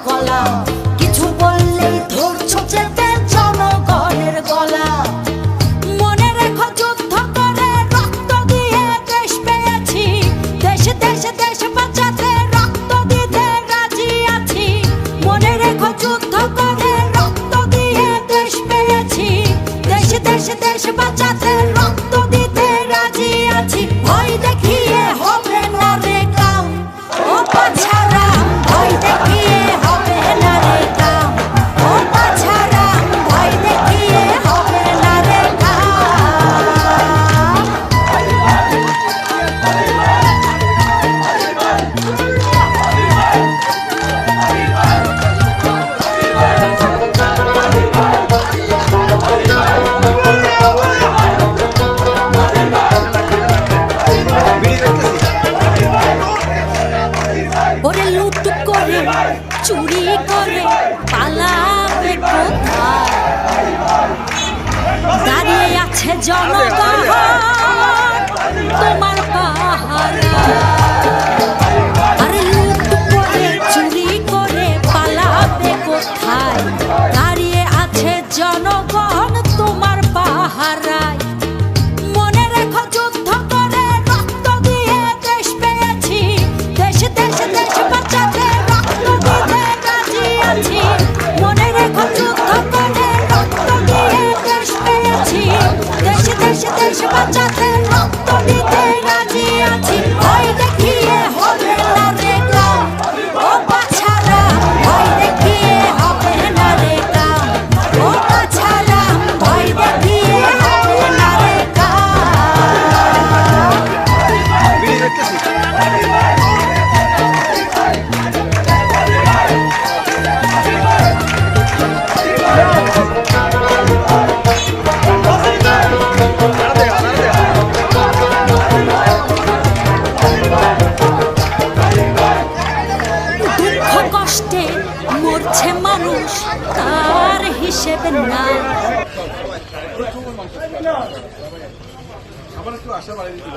কলা কিছু বললেই ধরছো চেপে জনগণের গলা মনে রেখো যুদ্ধ করে রক্ত দিয়ে দেশ পেয়েছি দেশে দেশে দেশ বাঁচাতে রক্ত দিতে রাজি আছি মনে রেখো যুদ্ধ করে রক্ত দিয়ে দেশ পেয়েছি দেশে দেশে দেশ বাঁচাতে রক্ত দিতে রাজি আছি ভয় দেখিয়ে হবে না রে কাম ও পাছারা ভয় দেখিয়ে হবে না রে কাম ও পাছারা ভয় দেখিয়ে হবে না রে কাম ওরে লুট করে চুরি করে পালাবে কোথায় দাঁড়িয়ে আছে জনগণ তোমার পাহারা আরে লুট করে চুরি করে পালাবে কোথায় দাঁড়িয়ে আছে জনগণ তোমার পাহারায় মনে রেখো যুদ্ধ করে রক্ত দিয়ে দেশ পেয়েছি দেশে দেশে দেশ বাঁচাতে রক্ত দিতে রাজি আছি মনে রেখো যুদ্ধ করে রক্ত দিয়ে দেশ পেয়েছি দেশে দেশে দেশ বাঁচাতে রক্ত দিতে রাজি আছি ভয় দেখিয়ে হবে না রে কাম ও পাছারা ভয় দেখিয়ে হবে না রে কাম ও পাছারা ভয় দেখিয়ে হবে না রে কাম দুঃখ কষ্টে মরছে মানুষ তার হিসেবে নাই আমার একটু আশা বাড়িয়ে দিতে